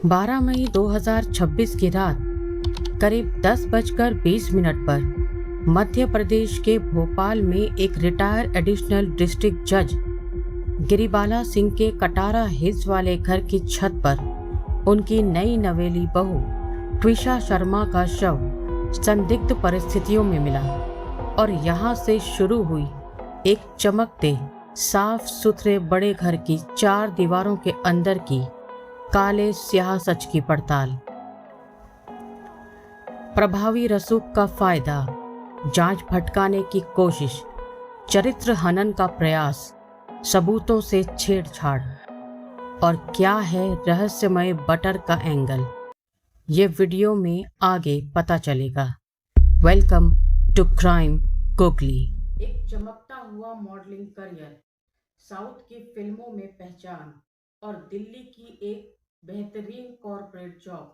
12 मई 2026 की रात करीब 10:20 पर मध्य प्रदेश के भोपाल में एक रिटायर्ड एडिशनल डिस्ट्रिक्ट जज गिरिबाला सिंह के कटारा हिल्स वाले घर की छत पर उनकी नई नवेली बहू ट्विशा शर्मा का शव संदिग्ध परिस्थितियों में मिला और यहाँ से शुरू हुई एक चमकते साफ सुथरे बड़े घर की 4 दीवारों के अंदर की काले स्याह सच की पड़ताल। प्रभावी रसूख का फायदा, जांच भटकाने की कोशिश, चरित्र हनन का प्रयास, सबूतों से छेड़छाड़ और क्या है रहस्यमय बटर का एंगल, ये वीडियो में आगे पता चलेगा। वेलकम टू क्राइम कुकली। एक चमकता हुआ मॉडलिंग करियर, साउथ की फिल्मों में पहचान और दिल्ली की एक बेहतरीन कॉर्पोरेट जॉब।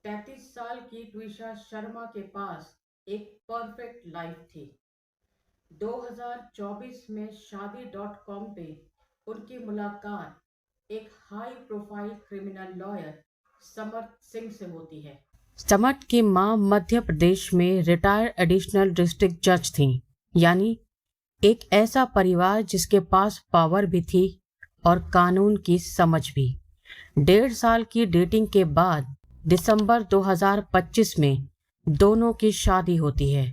33 साल की ट्विशा शर्मा के पास एक परफेक्ट लाइफ थी। 2024 में शादी.com पे उनकी मुलाकात एक हाई प्रोफाइल क्रिमिनल लॉयर समर्थ सिंह से होती है। समर्थ की मां मध्य प्रदेश में रिटायर्ड एडिशनल डिस्ट्रिक्ट जज थी, यानी एक ऐसा परिवार जिसके पास पावर भी थी और कानून की समझ भी। 1.5 साल की डेटिंग के बाद दिसंबर 2025 में दोनों की शादी होती है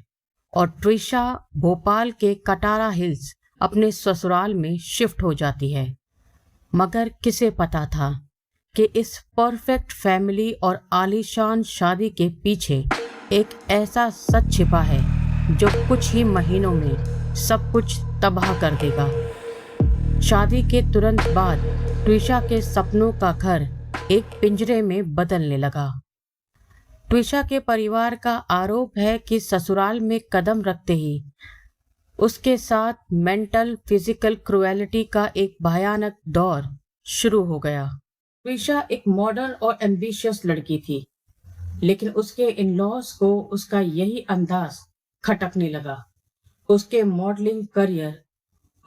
और ट्विशा भोपाल के कटारा हिल्स अपने ससुराल में शिफ्ट हो जाती है। मगर किसे पता था कि इस परफेक्ट फैमिली और आलीशान शादी के पीछे एक ऐसा सच छिपा है जो कुछ ही महीनों में सब कुछ तबाह कर देगा। शादी के तुरंत बाद ट्विशा के सपनों का घर एक पिंजरे में बदलने लगा। ट्विशा के परिवार का आरोप है कि ससुराल में कदम रखते ही उसके साथ मेंटल फिजिकल क्रुएलिटी का एक भयानक दौर शुरू हो गया। ट्विशा एक मॉडर्न और एम्बिशियस लड़की थी, लेकिन उसके इन-लॉज को उसका यही अंदाज खटकने लगा। उसके मॉडलिंग करियर,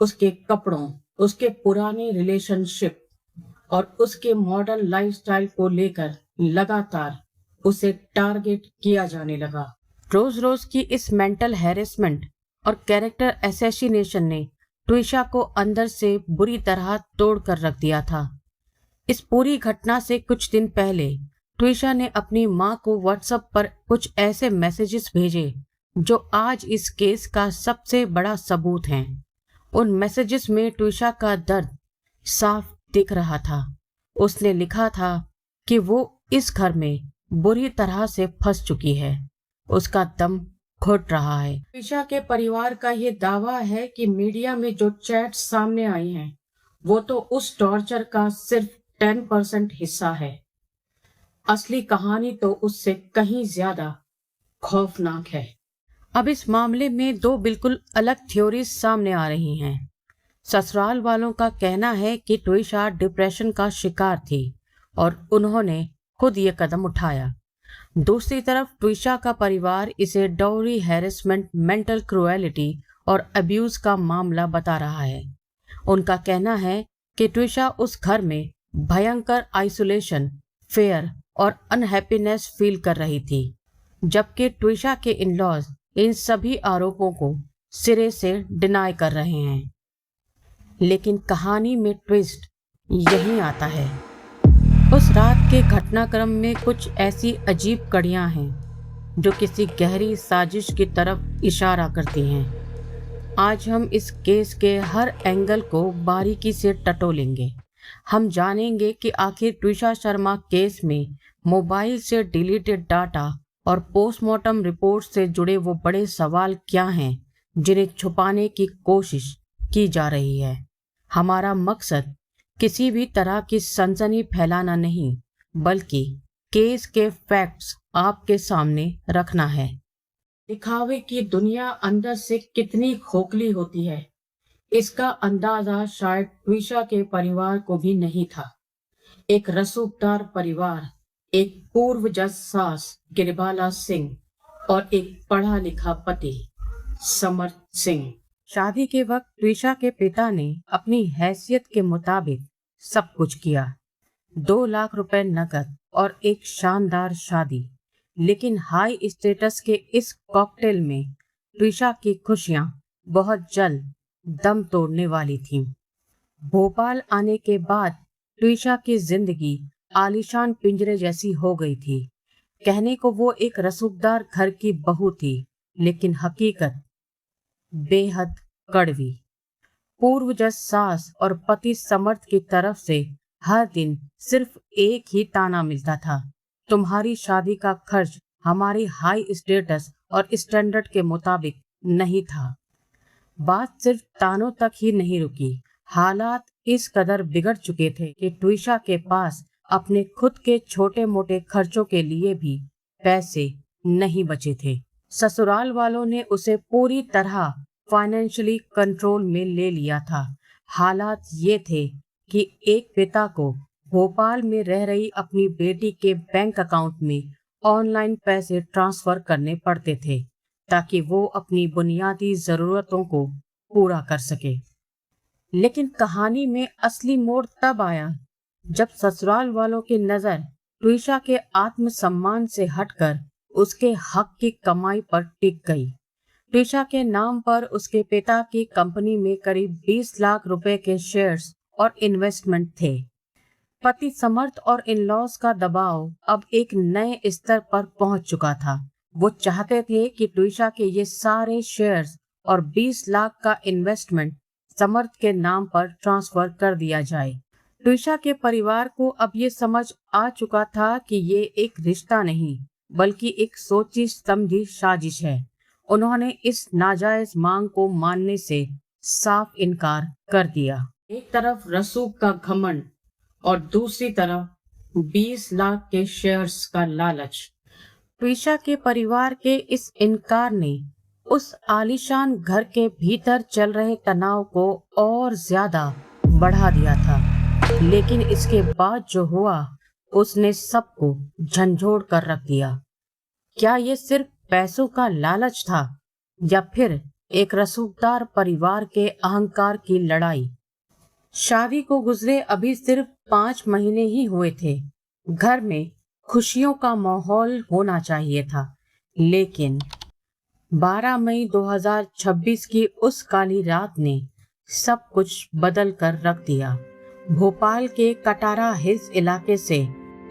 उसके कपड़ों, उसके पुराने रिलेशनशिप और उसके मॉडर्न लाइफस्टाइल को लेकर लगातार उसे टारगेट किया जाने लगा। रोज रोज की इस मेंटल हैरेसमेंट और कैरेक्टर असैसिनेशन ने ट्विशा को अंदर से बुरी तरह तोड़ कर रख दिया था। इस पूरी घटना से कुछ दिन पहले ट्विशा ने अपनी मां को व्हाट्सएप पर कुछ ऐसे मैसेजेस भेजे जो आज इस केस का सबसे बड़ा सबूत हैं। उन मैसेजेस में ट्विशा का दर्द साफ दिख रहा था। उसने लिखा था कि वो इस घर में बुरी तरह से फंस चुकी है, उसका दम घुट रहा है। ट्विशा के परिवार का ये दावा है कि मीडिया में जो चैट सामने आई हैं, वो तो उस टॉर्चर का सिर्फ 10% हिस्सा है। असली कहानी तो उससे कहीं ज्यादा खौफनाक है। अब इस मामले में 2 बिल्कुल अलग थ्योरीज सामने आ रही हैं। ससुराल वालों का कहना है कि ट्विशा डिप्रेशन का शिकार थी और उन्होंने खुद ये कदम उठाया। दूसरी तरफ ट्विशा का परिवार इसे डाउरी हैरेसमेंट, मेंटल क्रुएलिटी और अब्यूज का मामला बता रहा है। उनका कहना है कि ट्विशा उस घर में भयंकर आइसोलेशन, फेयर और अनहैप्पीनेस फील कर रही थी, जबकि ट्विशा के इन-लॉज इन सभी आरोपों को सिरे से डिनाई कर रहे हैं। लेकिन कहानी में ट्विस्ट यहीं आता है। उस रात के घटनाक्रम में कुछ ऐसी अजीब कड़ियां हैं जो किसी गहरी साजिश की तरफ इशारा करती हैं। आज हम इस केस के हर एंगल को बारीकी से टटोलेंगे। हम जानेंगे कि आखिर ट्विशा शर्मा केस में मोबाइल से डिलीटेड डाटा और पोस्टमार्टम रिपोर्ट से जुड़े वो बड़े सवाल क्या हैं जिन्हें छुपाने की कोशिश की जा रही है। हमारा मकसद किसी भी तरह की सनसनी फैलाना नहीं, बल्कि केस के फैक्ट्स आपके सामने रखना है। दिखावे की दुनिया अंदर से कितनी खोखली होती है, इसका अंदाजा शायद ट्विशा के परिवार को भी नहीं था। एक रसूखदार परिवार, एक पूर्व जज सास गिरिबाला सिंह और एक पढ़ा लिखा पति समर्थ सिंह। शादी के वक्त ट्विशा के पिता ने अपनी हैसियत के मुताबिक सब कुछ किया। 2 लाख रुपए नकद और एक शानदार शादी। लेकिन हाई स्टेटस के इस कॉकटेल में ट्विशा की खुशियां बहुत जल्द दम तोड़ने वाली थीं। भोपाल आने के बाद ट्विशा की जिंदगी आलीशान पिंजरे जैसी हो गई थी। कहने को वो एक रसूखदार घर की बहू थी, लेकिन हकीकत बेहद कड़वी। पूर्वजस सास और पति समर्थ की तरफ से हर दिन सिर्फ एक ही ताना मिलता था, तुम्हारी शादी का खर्च हमारी हाई स्टेटस और स्टैंडर्ड के मुताबिक नहीं था। बात सिर्फ तानों तक ही नहीं रुकी, हालात इस कदर बिगड़ चुके थे कि ट्विशा के पास अपने खुद के छोटे मोटे खर्चों के लिए भी पैसे नहीं बचे थे। ससुराल वालों ने उसे पूरी तरह फाइनेंशियली कंट्रोल में ले लिया था। हालात ये थे कि एक पिता को भोपाल में रह रही अपनी बेटी के बैंक अकाउंट में ऑनलाइन पैसे ट्रांसफर करने पड़ते थे ताकि वो अपनी बुनियादी जरूरतों को पूरा कर सके। लेकिन कहानी में असली मोड़ तब आया जब ससुराल वालों की नजर ट्विशा के आत्मसम्मान से हटकर उसके हक की कमाई पर टिक गई। ट्विशा के नाम पर उसके पिता की कंपनी में करीब 20 लाख रुपए के शेयर्स और इन्वेस्टमेंट थे। पति समर्थ और इन-लॉज का दबाव अब एक नए स्तर पर पहुंच चुका था। वो चाहते थे कि ट्विशा के ये सारे शेयर्स और 20 लाख का इन्वेस्टमेंट समर्थ के नाम पर ट्रांसफर कर दिया जाए। ट्विशा के परिवार को अब ये समझ आ चुका था कि ये एक रिश्ता नहीं बल्कि एक सोची समझी साजिश है। उन्होंने इस नाजायज मांग को मानने से साफ इनकार कर दिया। एक तरफ रसूख का घमंड और दूसरी तरफ 20 लाख के शेयर्स का लालच। ट्विशा के परिवार के इस इनकार ने उस आलीशान घर के भीतर चल रहे तनाव को और ज्यादा बढ़ा दिया था। लेकिन इसके बाद जो हुआ उसने सबको झंझोड़ कर रख दिया। क्या ये सिर्फ पैसों का लालच था या फिर एक रसूखदार परिवार के अहंकार की लड़ाई? शादी को गुजरे अभी सिर्फ 5 महीने ही हुए थे। घर में खुशियों का माहौल होना चाहिए था, लेकिन 12 मई 2026 की उस काली रात ने सब कुछ बदल कर रख दिया। भोपाल के कटारा हिल्स इलाके से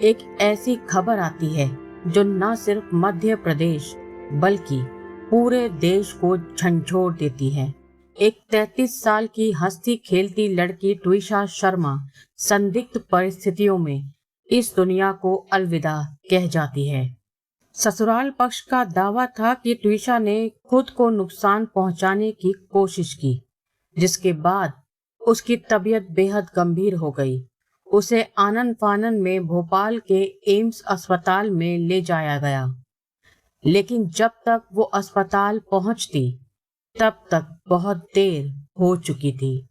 एक ऐसी खबर आती है जो न सिर्फ मध्य प्रदेश बल्कि पूरे देश को झंझोड़ देती है। एक 33 साल की हंसती खेलती लड़की ट्विशा शर्मा संदिग्ध परिस्थितियों में इस दुनिया को अलविदा कह जाती है। ससुराल पक्ष का दावा था कि ट्विशा ने खुद को नुकसान पहुंचाने की कोशिश की, जिसके बाद उसकी तबीयत बेहद गंभीर हो गई। उसे आनन फानन में भोपाल के एम्स अस्पताल में ले जाया गया, लेकिन जब तक वो अस्पताल पहुंचती तब तक बहुत देर हो चुकी थी।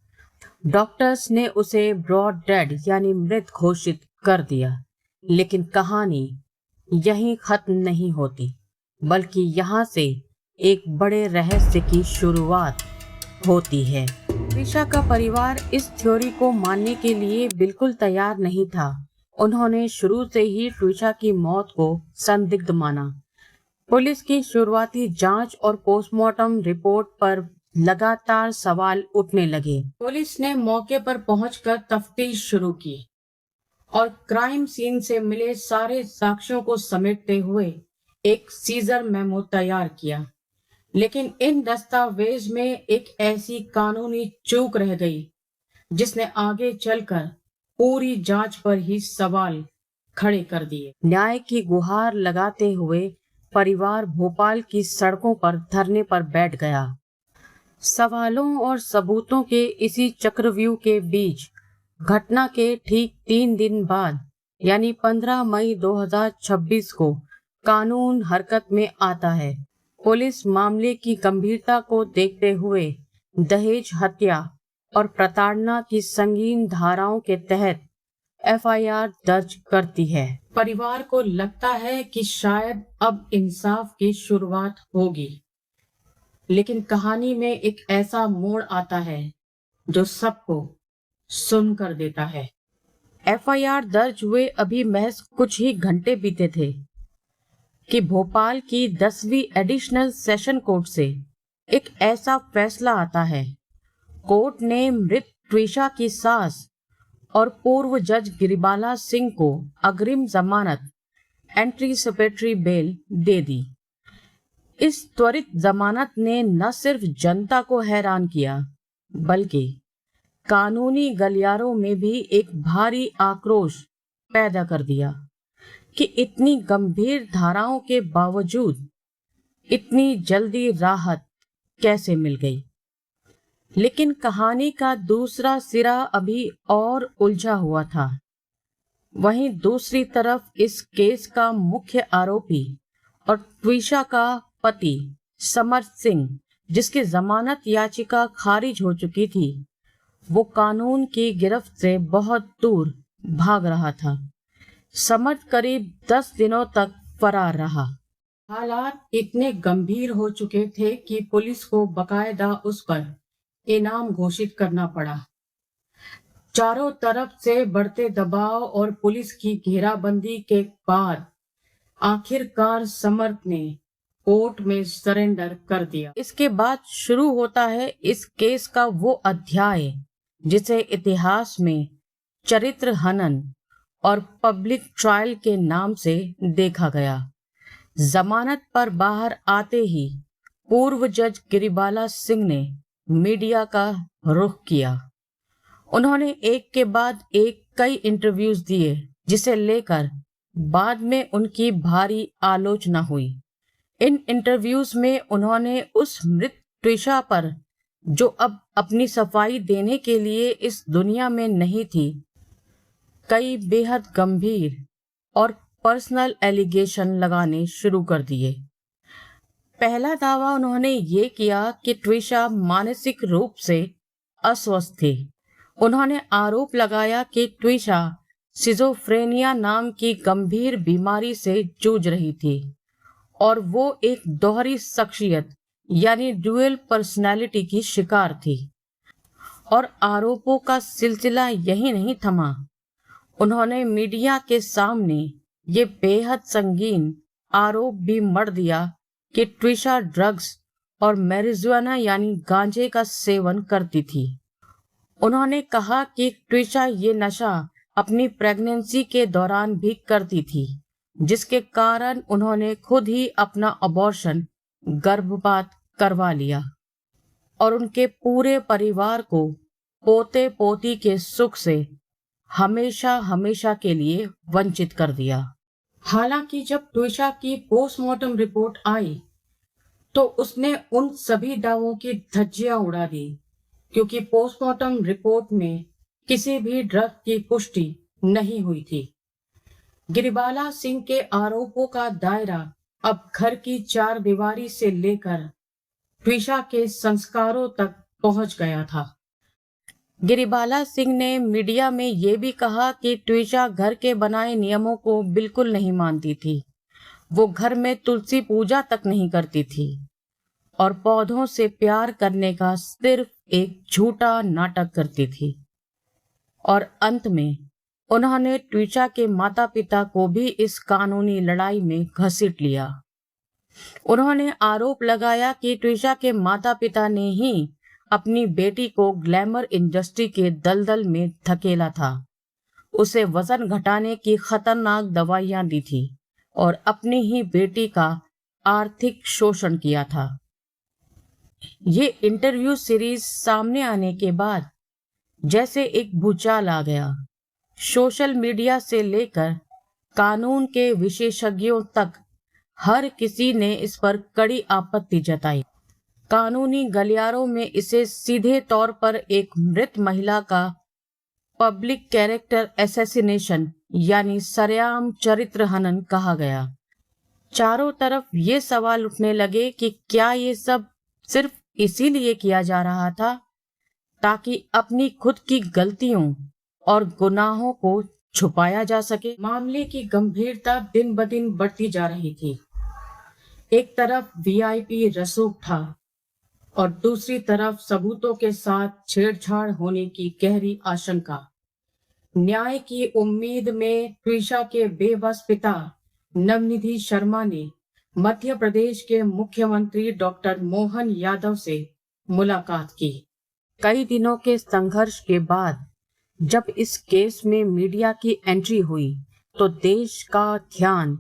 डॉक्टर्स ने उसे ब्रॉड डेड यानी मृत घोषित कर दिया। लेकिन कहानी यहीं खत्म नहीं होती, बल्कि यहाँ से एक बड़े रहस्य की शुरुआत होती है। ट्विशा का परिवार इस थ्योरी को मानने के लिए बिल्कुल तैयार नहीं था। उन्होंने शुरू से ही ट्विशा की मौत को संदिग्ध माना। पुलिस की शुरुआती जांच और पोस्टमार्टम रिपोर्ट पर लगातार सवाल उठने लगे। पुलिस ने मौके पर पहुंचकर तफ्तीश शुरू की और क्राइम सीन से मिले सारे साक्ष्यों को समेटते हुए एक सीजर मेमो तैयार किया। लेकिन इन दस्तावेज में एक ऐसी कानूनी चूक रह गई जिसने आगे चलकर पूरी जांच पर ही सवाल खड़े कर दिए। न्याय की गुहार लगाते हुए परिवार भोपाल की सड़कों पर धरने पर बैठ गया। सवालों और सबूतों के इसी चक्रव्यूह के बीच घटना के ठीक 3 दिन बाद यानी 15 मई 2026 को कानून हरकत में आता है। पुलिस मामले की गंभीरता को देखते हुए दहेज हत्या और प्रताड़ना की संगीन धाराओं के तहत एफआईआर दर्ज करती है। परिवार को लगता है कि शायद अब इंसाफ की शुरुआत होगी, लेकिन कहानी में एक ऐसा मोड़ आता है जो सबको सुन कर देता है। एफआईआर दर्ज हुए अभी महज कुछ ही घंटे बीते थे कि भोपाल की 10वीं एडिशनल सेशन कोर्ट से एक ऐसा फैसला आता है। कोर्ट ने मृत ट्विशा की सास और पूर्व जज गिरिबाला सिंह को अग्रिम जमानत एंटीसिपेटरी बेल दे दी। इस त्वरित जमानत ने न सिर्फ जनता को हैरान किया, बल्कि कानूनी गलियारों में भी एक भारी आक्रोश पैदा कर दिया कि इतनी गंभीर धाराओं के बावजूद इतनी जल्दी राहत कैसे मिल गई। लेकिन कहानी का दूसरा सिरा अभी और उलझा हुआ था। वहीं दूसरी तरफ इस केस का मुख्य आरोपी और ट्विशा का पति समर्थ सिंह, जिसकी जमानत याचिका खारिज हो चुकी थी, वो कानून की गिरफ्त से बहुत दूर भाग रहा था। समर्थ करीब 10 दिनों तक फरार रहा। हालात इतने गंभीर हो चुके थे कि पुलिस को बकायदा उस पर इनाम घोषित करना पड़ा। चारों तरफ से बढ़ते दबाव और पुलिस की घेराबंदी के बाद आखिरकार समर्थ ने कोर्ट में सरेंडर कर दिया। इसके बाद शुरू होता है इस केस का वो अध्याय जिसे इतिहास में चरित्र हनन और पब्लिक ट्रायल के नाम से देखा गया। जमानत पर बाहर आते ही पूर्व जज गिरिबाला सिंह ने मीडिया का रुख किया। उन्होंने एक के बाद एक कई इंटरव्यूज दिए, जिसे लेकर बाद में उनकी भारी आलोचना हुई। इन इंटरव्यूज में उन्होंने उस मृत ट्विशा पर, जो अब अपनी सफाई देने के लिए इस दुनिया में नहीं थी, कई बेहद गंभीर और पर्सनल एलिगेशन लगाने शुरू कर दिए। पहला दावा उन्होंने ये किया कि ट्विशा मानसिक रूप से अस्वस्थ थी। उन्होंने आरोप लगाया कि ट्विशा सिजोफ्रेनिया नाम की गंभीर बीमारी से जूझ रही थी और वो एक दोहरी शख्सियत यानी ड्यूअल पर्सनालिटी की शिकार थी। और आरोपों का सिलसिला यही नहीं थमा। उन्होंने मीडिया के सामने ये बेहद संगीन आरोप भी मढ़ दिया कि ट्विशा ड्रग्स और मैरिजुआना यानी गांजे का सेवन करती थी। उन्होंने कहा कि ट्विशा ये नशा अपनी प्रेगनेंसी के दौरान भी करती थी, जिसके कारण उन्होंने खुद ही अपना अबॉर्शन गर्भपात करवा लिया और उनके पूरे परिवार को पोते पोती के सुख से हमेशा हमेशा के लिए वंचित कर दिया। हालांकि जब ट्विशा की पोस्टमार्टम रिपोर्ट आई तो उसने उन सभी दावों की धज्जियां उड़ा दी, क्योंकि पोस्टमार्टम रिपोर्ट में किसी भी ड्रग की पुष्टि नहीं हुई थी। गिरिबाला सिंह के आरोपों का दायरा अब घर की चार दीवारी से लेकर ट्विशा के संस्कारों तक पहुंच गया था। गिरिबाला सिंह ने मीडिया में ये भी कहा कि ट्विशा घर के बनाए नियमों को बिल्कुल नहीं मानती थी। वो घर में तुलसी पूजा तक नहीं करती थी और पौधों से प्यार करने का सिर्फ एक झूठा नाटक करती थी। और अंत में उन्होंने ट्विशा के माता पिता को भी इस कानूनी लड़ाई में घसीट लिया। उन्होंने आरोप लगाया कि ट्विशा के माता पिता ने ही अपनी बेटी को ग्लैमर इंडस्ट्री के दलदल में धकेला था, उसे वजन घटाने की खतरनाक दवाइयां दी थी और अपनी ही बेटी का आर्थिक शोषण किया था। ये इंटरव्यू सीरीज सामने आने के बाद जैसे एक भूचाल आ गया। सोशल मीडिया से लेकर कानून के विशेषज्ञों तक हर किसी ने इस पर कड़ी आपत्ति जताई। कानूनी गलियारों में इसे सीधे तौर पर एक मृत महिला का पब्लिक कैरेक्टर असैसिनेशन यानी सरेआम चरित्र हनन कहा गया। चारों तरफ ये सवाल उठने लगे कि क्या ये सब सिर्फ इसीलिए किया जा रहा था ताकि अपनी खुद की गलतियों और गुनाहों को छुपाया जा सके। मामले की गंभीरता दिन ब दिन बढ़ती जा रही थी। एक तरफ वीआईपी रसूख था और दूसरी तरफ सबूतों के साथ छेड़छाड़ होने की गहरी आशंका। न्याय की उम्मीद में ट्विशा के बेबस पिता नवनिधि शर्मा ने मध्य प्रदेश के मुख्यमंत्री डॉक्टर मोहन यादव से मुलाकात की। कई दिनों के संघर्ष के बाद जब इस केस में मीडिया की एंट्री हुई तो देश का ध्यान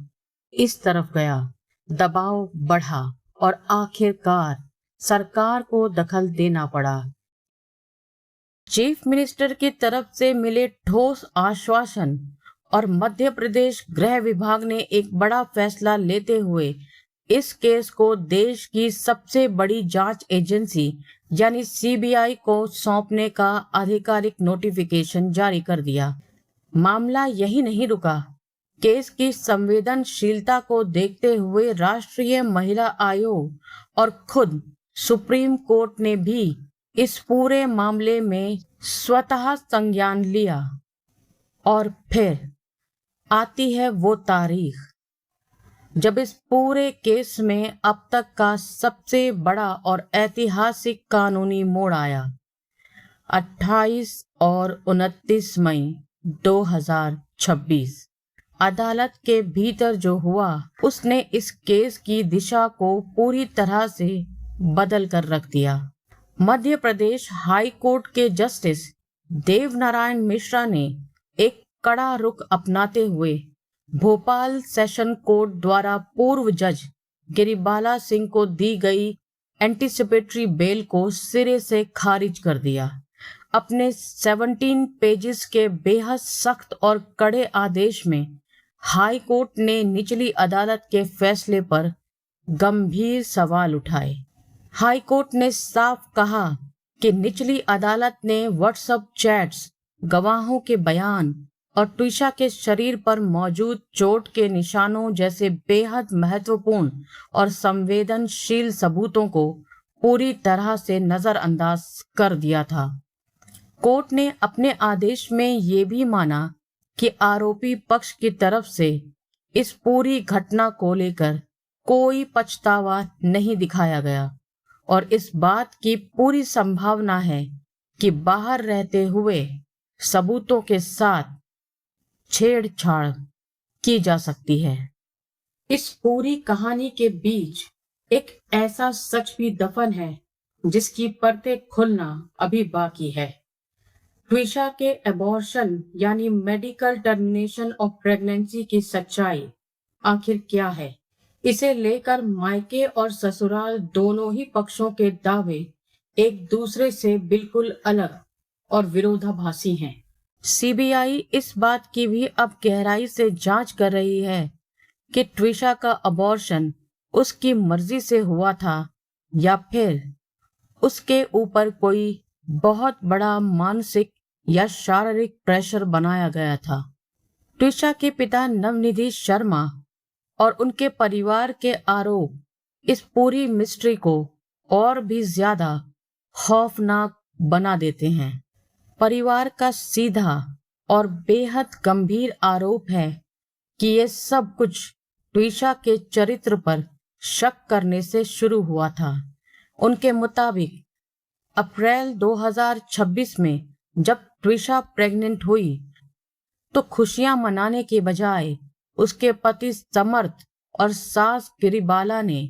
इस तरफ गया, दबाव बढ़ा और आखिरकार सरकार को दखल देना पड़ा। चीफ मिनिस्टर की तरफ से मिले ठोस आश्वासन और मध्य प्रदेश गृह विभाग ने एक बड़ा फैसला लेते हुए इस केस को देश की सबसे बड़ी जांच एजेंसी यानी सीबीआई को सौंपने का आधिकारिक नोटिफिकेशन जारी कर दिया। मामला यही नहीं रुका। केस की संवेदनशीलता को देखते हुए राष्ट्रीय महिला आयोग और खुद सुप्रीम कोर्ट ने भी इस पूरे मामले में स्वतः संज्ञान लिया। और फिर आती है वो तारीख जब इस पूरे केस में अब तक का सबसे बड़ा और ऐतिहासिक कानूनी मोड़ आया। 28 और 29 मई 2026 अदालत के भीतर जो हुआ उसने इस केस की दिशा को पूरी तरह से बदल कर रख दिया। मध्य प्रदेश हाई कोर्ट के जस्टिस देवनारायण मिश्रा ने एक कड़ा रुख अपनाते हुए भोपाल सेशन कोर्ट द्वारा पूर्व जज गिरिबाला सिंह को दी गई एंटीसिपेटरी बेल को सिरे से खारिज कर दिया। अपने 17 पेजेस के बेहद सख्त और कड़े आदेश में हाई कोर्ट ने निचली अदालत के फैसले पर गंभीर सवाल उठाए। हाई कोर्ट ने साफ कहा कि निचली अदालत ने व्हाट्सएप चैट्स, गवाहों के बयान और ट्विशा के शरीर पर मौजूद चोट के निशानों जैसे बेहद महत्वपूर्ण और संवेदनशील सबूतों को पूरी तरह से नजरअंदाज कर दिया था। कोर्ट ने अपने आदेश में ये भी माना कि आरोपी पक्ष की तरफ से इस पूरी घटना को लेकर कोई पछतावा नहीं दिखाया गया और इस बात की पूरी संभावना है कि बाहर रहते हुए सबूतों के साथ छेड़छाड़ की जा सकती है। इस पूरी कहानी के बीच एक ऐसा सच भी दफन है जिसकी परतें खुलना अभी बाकी है। ट्विशा के एबॉर्शन यानी मेडिकल टर्मिनेशन ऑफ प्रेगनेंसी की सच्चाई आखिर क्या है? इसे लेकर मायके और ससुराल दोनों ही पक्षों के दावे एक दूसरे से बिल्कुल अलग और विरोधाभासी हैं। सीबीआई इस बात की भी अब गहराई से जांच कर रही है कि ट्विशा का अबॉर्शन उसकी मर्जी से हुआ था या फिर उसके ऊपर कोई बहुत बड़ा मानसिक या शारीरिक प्रेशर बनाया गया था। ट्विशा के पिता नवनिधि शर्मा और उनके परिवार के आरोप इस पूरी मिस्ट्री को और भी ज्यादा खौफनाक बना देते हैं। परिवार का सीधा और बेहद गंभीर आरोप है कि ये सब कुछ ट्विशा के चरित्र पर शक करने से शुरू हुआ था। उनके मुताबिक अप्रैल 2026 में जब ट्विशा प्रेग्नेंट हुई तो खुशियां मनाने के बजाय उसके पति समर्थ और सास गिरिबाला ने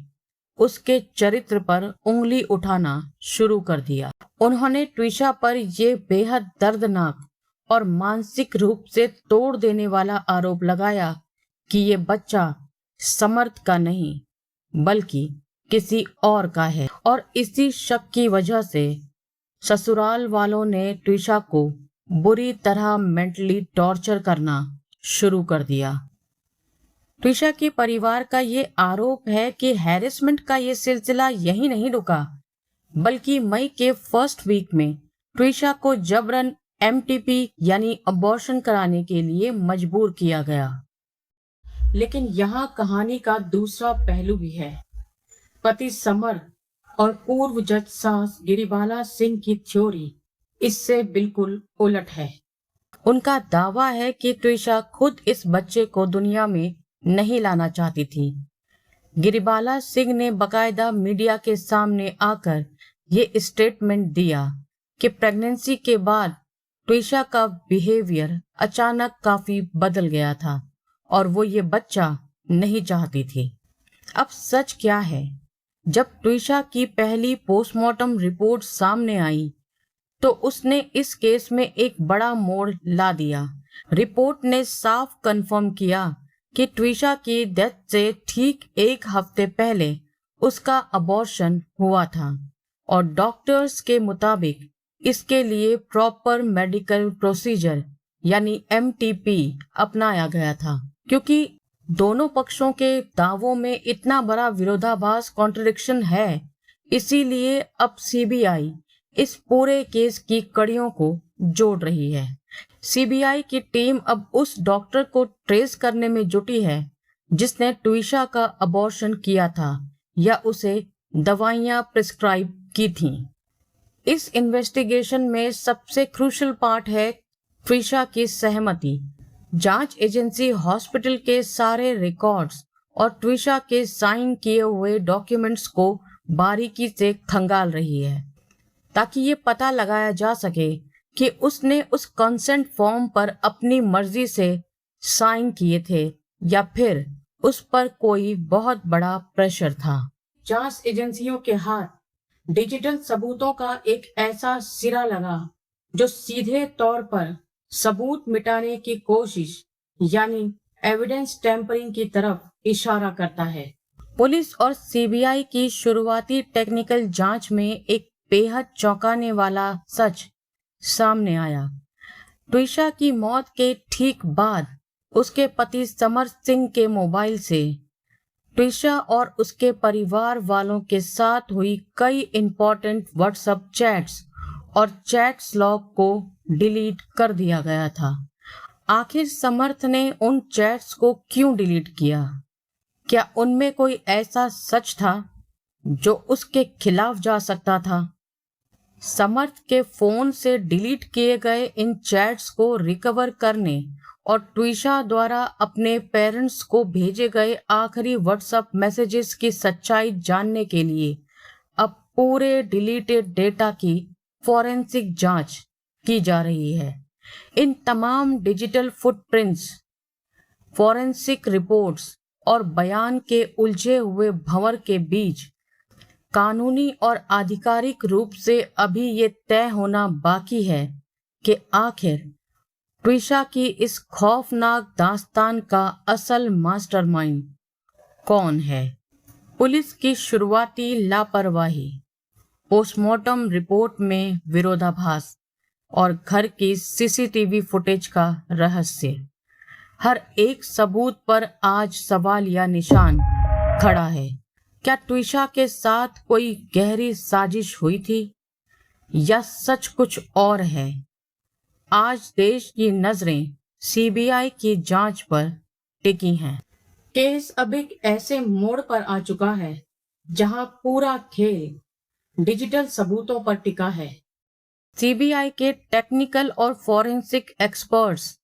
उसके चरित्र पर उंगली उठाना शुरू कर दिया। उन्होंने ट्विशा पर ये बेहद दर्दनाक और मानसिक रूप से तोड़ देने वाला आरोप लगाया कि ये बच्चा समर्थ का नहीं बल्कि किसी और का है और इसी शक की वजह से ससुराल वालों ने ट्विशा को बुरी तरह मेंटली टॉर्चर करना शुरू कर दिया। ट्विशा के परिवार का ये आरोप है कि हैरेसमेंट का ये सिलसिला यही नहीं रुका बल्कि मई के फर्स्ट वीक में ट्विशा को जबरन एमटीपी यानी अबॉर्शन कराने के लिए मजबूर किया गया। लेकिन यहाँ कहानी का दूसरा पहलू भी है। पति समर और पूर्व जज सास गिरिबाला सिंह की थ्योरी इससे बिल्कुल उलट है। उनका दावा है कि ट्विशा खुद इस बच्चे को दुनिया में नहीं लाना चाहती थी। गिरिबाला सिंह ने बकायदा मीडिया के सामने आकर ये स्टेटमेंट दिया कि प्रेगनेंसी के बाद ट्विशा का बिहेवियर अचानक काफी बदल गया था और वो ये बच्चा नहीं चाहती थी। अब सच क्या है? जब ट्विशा की पहली पोस्टमार्टम रिपोर्ट सामने आई तो उसने इस केस में एक बड़ा मोड़ ला दिया। रिपोर्ट ने साफ कंफर्म किया कि ट्विशा की डेथ से ठीक 1 हफ्ते पहले उसका अबॉर्शन हुआ था और डॉक्टर्स के मुताबिक इसके लिए प्रॉपर मेडिकल प्रोसीजर यानी एमटीपी अपनाया गया था। क्योंकि दोनों पक्षों के दावों में इतना बड़ा विरोधाभास कॉन्ट्रडिक्शन है, इसीलिए अब सीबीआई इस पूरे केस की कड़ियों को जोड़ रही है। सीबीआई की टीम अब उस डॉक्टर को ट्रेस करने में जुटी है जिसने ट्विशा का अबॉर्शन किया था या उसे दवाइयां प्रिस्क्राइब की थीं। इस इन्वेस्टिगेशन में सबसे क्रूशियल पार्ट है ट्विशा की सहमति। जांच एजेंसी हॉस्पिटल के सारे रिकॉर्ड्स और ट्विशा के साइन किए हुए डॉक्यूमेंट्स को बारीकी से खंगाल रही है ताकि ये पता लगाया जा सके कि उसने उस कंसेंट फॉर्म पर अपनी मर्जी से साइन किए थे या फिर उस पर कोई बहुत बड़ा प्रेशर था। जांच एजेंसियों के हाथ डिजिटल सबूतों का एक ऐसा सिरा लगा जो सीधे तौर पर सबूत मिटाने की कोशिश यानी एविडेंस टेम्परिंग की तरफ इशारा करता है। पुलिस और सीबीआई की शुरुआती टेक्निकल जांच में एक बेहद चौंकाने वाला सच सामने आया। ट्विशा की मौत के ठीक बाद उसके पति समर सिंह के मोबाइल से ट्विशा और उसके परिवार वालों के साथ हुई कई इंपॉर्टेंट व्हाट्सएप चैट्स और चैट्स लॉग को डिलीट कर दिया गया था। आखिर समर्थ ने उन चैट्स को क्यों डिलीट किया? क्या उनमें कोई ऐसा सच था जो उसके खिलाफ जा सकता था? समर्थ के फोन से डिलीट किए गए इन चैट्स को रिकवर करने और ट्विशा द्वारा अपने पेरेंट्स को भेजे गए आखिरी व्हाट्सएप मैसेजेस की सच्चाई जानने के लिए अब पूरे डिलीटेड डेटा की फॉरेंसिक जांच की जा रही है। इन तमाम डिजिटल फुटप्रिंट्स, फॉरेंसिक रिपोर्ट्स और बयान के उलझे हुए भंवर के बीच कानूनी और आधिकारिक रूप से अभी ये तय होना बाकी है कि आखिर ट्विशा की इस खौफनाक दास्तान का असल मास्टरमाइंड कौन है। पुलिस की शुरुआती लापरवाही, पोस्टमार्टम रिपोर्ट में विरोधाभास और घर की सीसीटीवी फुटेज का रहस्य, हर एक सबूत पर आज सवाल या निशान खड़ा है। क्या ट्विशा के साथ कोई गहरी साजिश हुई थी या सच कुछ और है? आज देश की नजरें सीबीआई की जांच पर टिकी हैं। केस अब एक ऐसे मोड़ पर आ चुका है जहां पूरा खेल डिजिटल सबूतों पर टिका है। सीबीआई के टेक्निकल और फॉरेंसिक एक्सपर्ट्स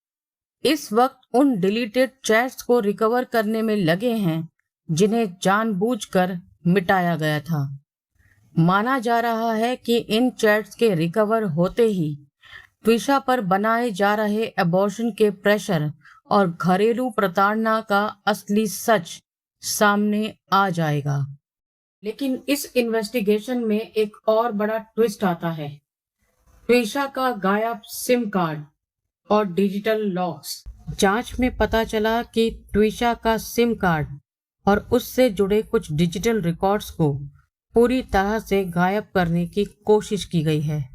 इस वक्त उन डिलीटेड चैट्स को रिकवर करने में लगे हैं जिन्हें जानबूझकर मिटाया गया था। माना जा रहा है कि इन चैट्स के रिकवर होते ही ट्विशा पर बनाए जा रहे एबॉर्शन के प्रेशर और घरेलू प्रताड़ना का असली सच सामने आ जाएगा। लेकिन इस इन्वेस्टिगेशन में एक और बड़ा ट्विस्ट आता है। ट्विशा का गायब सिम कार्ड और डिजिटल लॉक्स। जांच में पता चला कि ट्विशा का सिम कार्ड और उससे जुड़े कुछ डिजिटल रिकॉर्ड्स को पूरी तरह से गायब करने की कोशिश की गई है।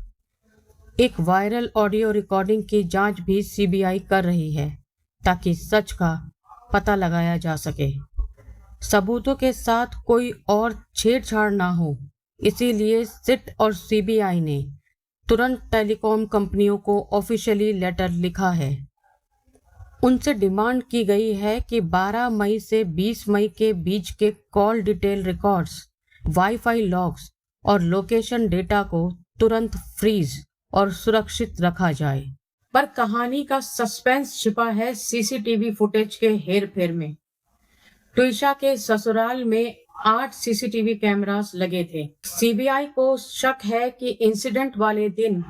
एक वायरल ऑडियो रिकॉर्डिंग की जांच भी सीबीआई कर रही है ताकि सच का पता लगाया जा सके। सबूतों के साथ कोई और छेड़छाड़ ना हो, इसीलिए सिट और सीबीआई ने तुरंत टेलीकॉम कंपनियों को ऑफिशियली लेटर लिखा है। उनसे डिमांड की गई है कि 12 मई से 20 मई के बीच के call detail records, wifi logs और लोकेशन डेटा को तुरंत फ्रीज और सुरक्षित रखा जाए। पर कहानी का सस्पेंस छिपा है सीसीटीवी फुटेज के हेरफेर में। ट्विशा के ससुराल में 8 सीसीटीवी कैमरास लगे थे। सीबीआई को शक है कि इंसिडेंट वाले दिन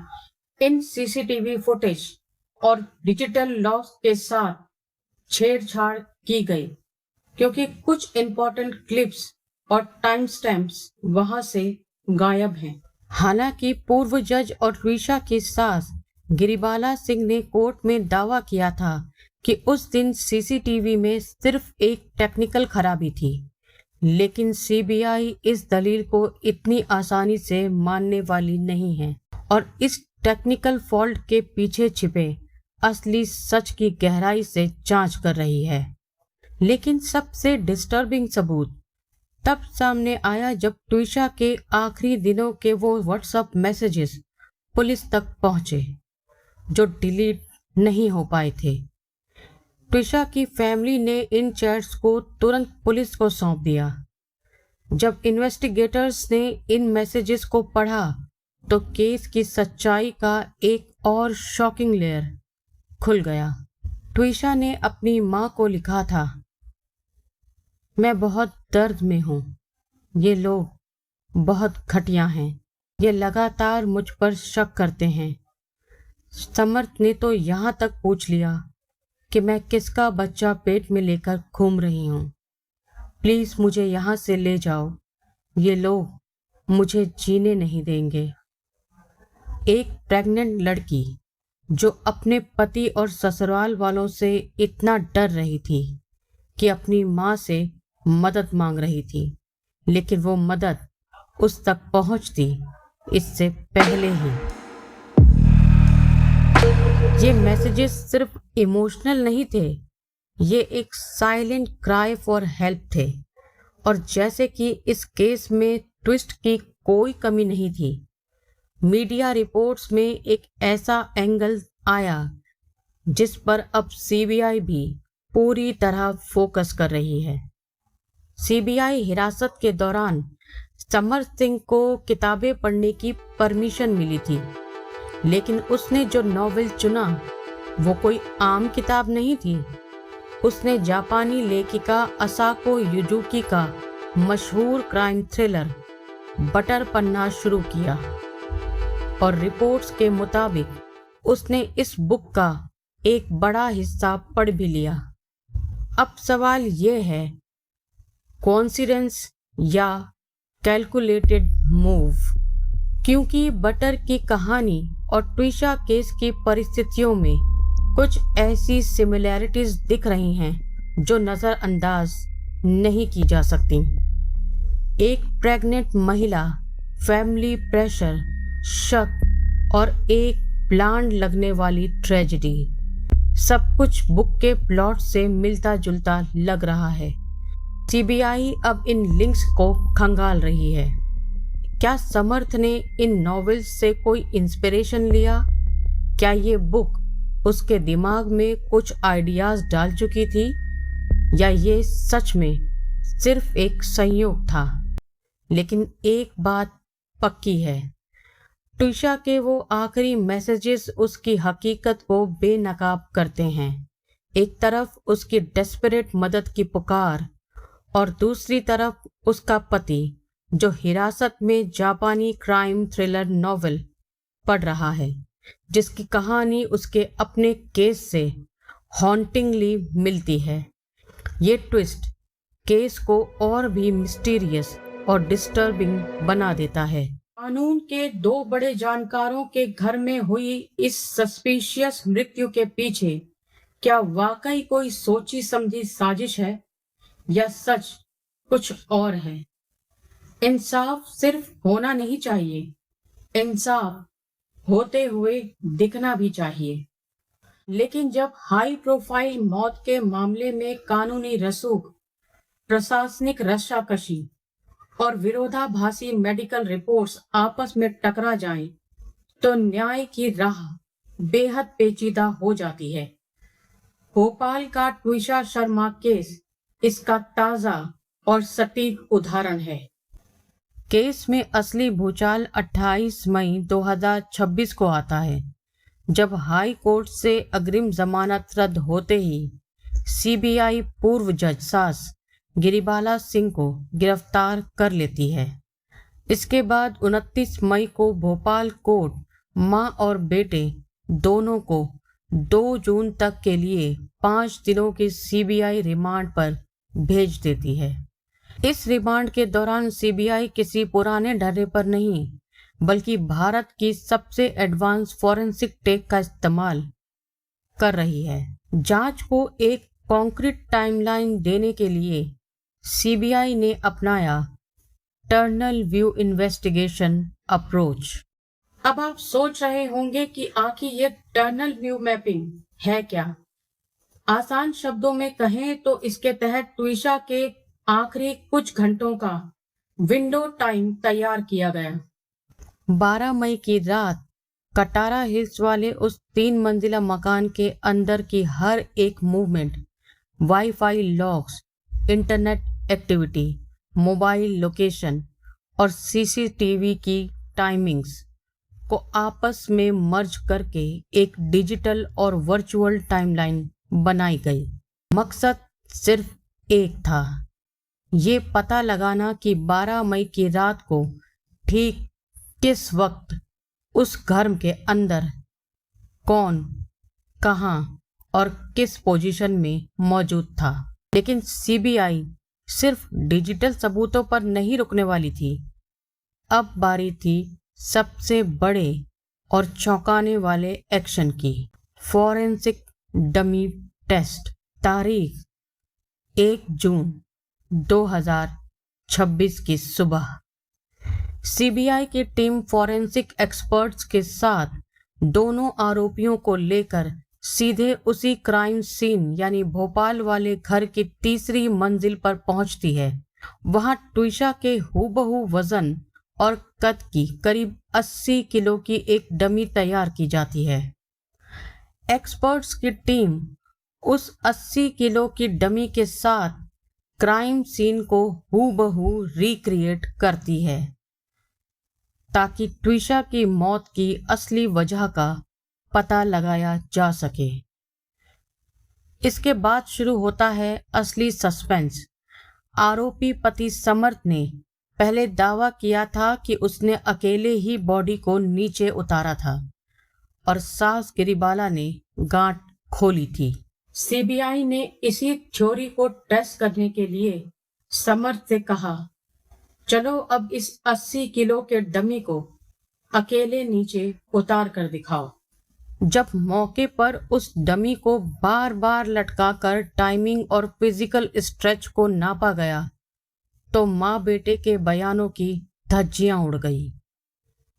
इन सीसीटीवी फुटेज और डिजिटल लॉस के साथ छेड़छाड़ की गई, क्योंकि कुछ इंपॉर्टेंट क्लिप्स और टाइम स्टैम्प्स वहां से गायब हैं। हालांकि पूर्व जज और ट्विशा की सास गिरिबाला सिंह ने कोर्ट में दावा किया था कि उस दिन सीसीटीवी में सिर्फ एक टेक्निकल खराबी थी, लेकिन सीबीआई इस दलील को इतनी आसानी से मानने वाली नहीं है और इस टेक्निकल फॉल्ट के पीछे छिपे असली सच की गहराई से जांच कर रही है। लेकिन सबसे डिस्टर्बिंग सबूत तब सामने आया जब ट्विशा के आखिरी दिनों के वो व्हाट्सएप मैसेजेस पुलिस तक पहुंचे जो डिलीट नहीं हो पाए थे। ट्विशा की फैमिली ने इन चैट्स को तुरंत पुलिस को सौंप दिया। जब इन्वेस्टिगेटर्स ने इन मैसेजेस को पढ़ा तो केस की सच्चाई का एक और शॉकिंग लेयर खुल गया। ट्विशा ने अपनी मां को लिखा था, मैं बहुत दर्द में हूँ। ये लोग बहुत घटिया हैं। ये लगातार मुझ पर शक करते हैं। समर्थ ने तो यहाँ तक पूछ लिया कि मैं किसका बच्चा पेट में लेकर घूम रही हूँ। प्लीज मुझे यहाँ से ले जाओ। ये लोग मुझे जीने नहीं देंगे। एक प्रेग्नेंट लड़की जो अपने पति और ससुराल वालों से इतना डर रही थी कि अपनी माँ से मदद मांग रही थी, लेकिन वो मदद उस तक पहुंचती इससे पहले ही। ये मैसेजेस सिर्फ इमोशनल नहीं थे, ये एक साइलेंट क्राई फॉर हेल्प थे। और जैसे कि इस केस में ट्विस्ट की कोई कमी नहीं थी, मीडिया रिपोर्ट्स में एक ऐसा एंगल आया जिस पर अब सीबीआई भी पूरी तरह फोकस कर रही है। सीबीआई हिरासत के दौरान समर्थ सिंह को किताबें पढ़ने की परमिशन मिली थी, लेकिन उसने जो नॉवेल चुना वो कोई आम किताब नहीं थी। उसने जापानी लेखिका असाको युजुकी का मशहूर क्राइम थ्रिलर बटर पढ़ना शुरू किया और रिपोर्ट्स के मुताबिक उसने इस बुक का एक बड़ा हिस्सा पढ़ भी लिया। अब सवाल ये है, कोइंसिडेंस या कैलकुलेटेड मूव? क्योंकि बटर की कहानी और ट्विशा केस की परिस्थितियों में कुछ ऐसी सिमिलैरिटीज दिख रही हैं जो नज़रअंदाज नहीं की जा सकती। एक प्रेग्नेंट महिला, फैमिली प्रेशर, शक और एक प्लान लगने वाली ट्रेजेडी, सब कुछ बुक के प्लॉट से मिलता जुलता लग रहा है। सीबीआई अब इन लिंक्स को खंगाल रही है। क्या समर्थ ने इन नॉवेल्स से कोई इंस्पिरेशन लिया? क्या ये बुक उसके दिमाग में कुछ आइडियाज डाल चुकी थी, या ये सच में सिर्फ एक संयोग था? लेकिन एक बात पक्की है, ट्विशा के वो आखिरी मैसेजेस उसकी हकीकत को बेनकाब करते हैं। एक तरफ उसकी डेस्परेट मदद की पुकार और दूसरी तरफ उसका पति जो हिरासत में जापानी क्राइम थ्रिलर नॉवेल पढ़ रहा है, जिसकी कहानी उसके अपने केस से हॉन्टिंगली मिलती है। ये ट्विस्ट केस को और भी मिस्टीरियस और डिस्टर्बिंग बना देता है। कानून के दो बड़े जानकारों के घर में हुई इस सस्पिशियस मृत्यु के पीछे क्या वाकई कोई सोची समझी साजिश है, या सच कुछ और है? इंसाफ सिर्फ होना नहीं चाहिए, इंसाफ होते हुए दिखना भी चाहिए। लेकिन जब हाई प्रोफाइल मौत के मामले में कानूनी रसूख, प्रशासनिक रस्साकशी और विरोधाभासी मेडिकल रिपोर्ट्स आपस में टकरा जाएं, तो न्याय की राह बेहद पेचीदा हो जाती है। भोपाल का ट्विशा शर्मा केस इसका ताजा और सटीक उदाहरण है। केस में असली भूचाल 28 मई 2026 को आता है, जब हाई कोर्ट से अग्रिम जमानत रद्द होते ही सीबीआई पूर्व जज सास गिरिबाला सिंह को गिरफ्तार कर लेती है। इसके बाद 29 मई को भोपाल कोर्ट माँ और बेटे दोनों को 2 जून तक के लिए 5 दिनों की सीबीआई रिमांड पर भेज देती है। इस रिमांड के दौरान सीबीआई किसी पुराने ढर्रे पर नहीं, बल्कि भारत की सबसे एडवांस फॉरेंसिक टेक का इस्तेमाल कर रही है। जांच को एक कॉन्क्रीट टाइमलाइन देने के लिए सीबीआई ने अपनाया टर्नल व्यू इन्वेस्टिगेशन अप्रोच। अब आप सोच रहे होंगे कि आखिर ये टर्नल व्यू मैपिंग है क्या? आसान शब्दों में कहें तो इसके तहत ट्विशा के आखिरी कुछ घंटों का विंडो टाइम तैयार किया गया। 12 मई की रात कटारा हिल्स वाले उस 3 मंजिला मकान के अंदर की हर एक movement, wifi logs, internet activity, mobile location और सीसीटीवी की टाइमिंग्स को आपस में मर्ज करके एक डिजिटल और वर्चुअल टाइमलाइन बनाई गई। मकसद सिर्फ एक था, ये पता लगाना कि 12 मई की रात को ठीक किस वक्त उस घर के अंदर कौन, कहां और किस पोजीशन में मौजूद था। लेकिन सीबीआई सिर्फ डिजिटल सबूतों पर नहीं रुकने वाली थी। अब बारी थी सबसे बड़े और चौंकाने वाले एक्शन की। Forensic dummy test. तारीख 1 जून 2026 की सुबह सीबीआई की टीम फॉरेंसिक एक्सपर्ट्स के साथ दोनों आरोपियों को लेकर सीधे उसी क्राइम सीन यानी भोपाल वाले घर की तीसरी मंजिल पर पहुंचती है। वहां ट्विशा के हूबहू वजन और कद की करीब 80 किलो की एक डमी तैयार की जाती है। एक्सपर्ट्स की टीम उस 80 किलो की डमी के साथ क्राइम सीन को हूबहू रिक्रिएट करती है ताकि ट्विशा की मौत की असली वजह का पता लगाया जा सके। इसके बाद शुरू होता है असली सस्पेंस। आरोपी पति समर्थ ने पहले दावा किया था कि उसने अकेले ही बॉडी को नीचे उतारा था और सास गिरिबाला ने गांठ खोली थी। सीबीआई ने इसी थ्योरी को टेस्ट करने के लिए समर्थ से कहा, चलो अब इस 80 किलो के डमी को अकेले नीचे उतार कर दिखाओ। जब मौके पर उस डमी को बार बार लटकाकर टाइमिंग और फिजिकल स्ट्रेच को नापा गया तो माँ बेटे के बयानों की धज्जियां उड़ गई।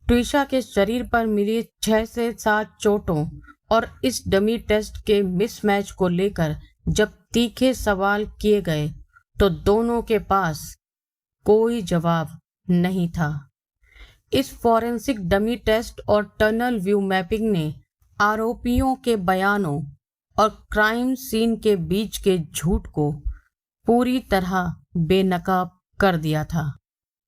ट्विशा के शरीर पर मिली 6 से 7 चोटों और इस डमी टेस्ट के मिसमैच को लेकर जब तीखे सवाल किए गए तो दोनों के पास कोई जवाब नहीं था। इस फॉरेंसिक डमी टेस्ट और टर्नल व्यू मैपिंग ने आरोपियों के बयानों और क्राइम सीन के बीच के झूठ को पूरी तरह बेनकाब कर दिया था।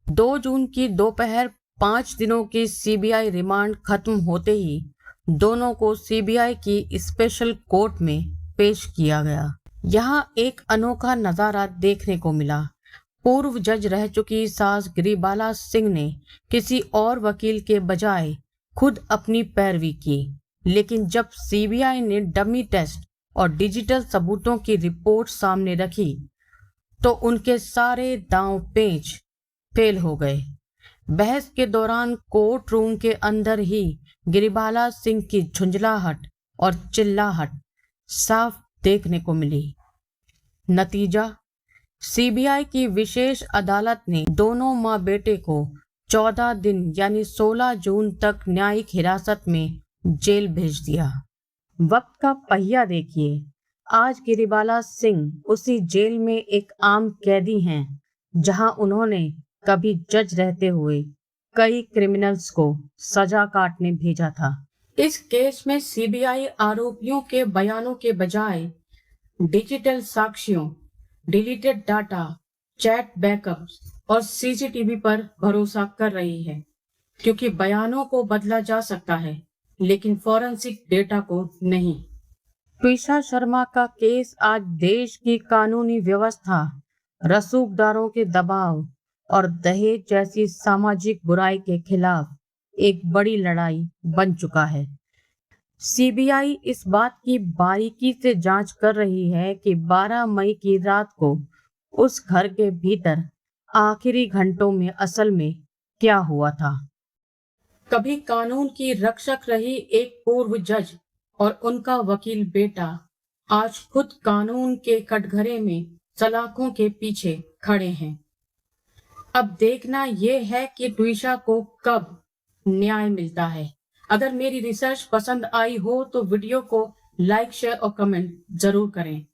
2 जून की दोपहर 5 दिनों की सीबीआई रिमांड खत्म होते ही दोनों को सीबीआई की स्पेशल कोर्ट में पेश किया गया। यहाँ एक अनोखा नजारा देखने को मिला। पूर्व जज रह चुकी सास गिरिबाला सिंह ने किसी और वकील के बजाय खुद अपनी पैरवी की, लेकिन जब सीबीआई ने डमी टेस्ट और डिजिटल सबूतों की रिपोर्ट सामने रखी तो उनके सारे दांव पेच फेल हो गए। बहस के दौरान कोर्ट रूम के अंदर ही गिरिबाला सिंह की झुंझलाहट और चिल्लाहट साफ देखने को मिली। नतीजा, सीबीआई की विशेष अदालत ने दोनों मां बेटे को 14 दिन यानी 16 जून तक न्यायिक हिरासत में जेल भेज दिया। वक्त का पहिया देखिए, आज गिरिबाला सिंह उसी जेल में एक आम कैदी हैं जहां उन्होंने कभी जज रहते हुए कई क्रिमिनल्स को सजा काटने भेजा था। इस केस में सीबीआई आरोपियों के बयानों के बजाय डिजिटल साक्ष्यों, डिलीटेड डाटा, चैट बैकअप्स और सीसीटीवी पर भरोसा कर रही है, क्योंकि बयानों को बदला जा सकता है लेकिन फॉरेंसिक डेटा को नहीं। ट्विशा शर्मा का केस आज देश की कानूनी व्यवस्था, रसूखदारों के दबाव और दहेज जैसी सामाजिक बुराई के खिलाफ एक बड़ी लड़ाई बन चुका है। सीबीआई इस बात की बारीकी से जांच कर रही है कि 12 मई की रात को उस घर के भीतर आखिरी घंटों में असल में क्या हुआ था। कभी कानून की रक्षक रही एक पूर्व जज और उनका वकील बेटा आज खुद कानून के कटघरे में सलाखों के पीछे खड़े हैं। अब देखना यह है कि ट्विशा को कब न्याय मिलता है। अगर मेरी रिसर्च पसंद आई हो तो वीडियो को लाइक, शेयर और कमेंट जरूर करें।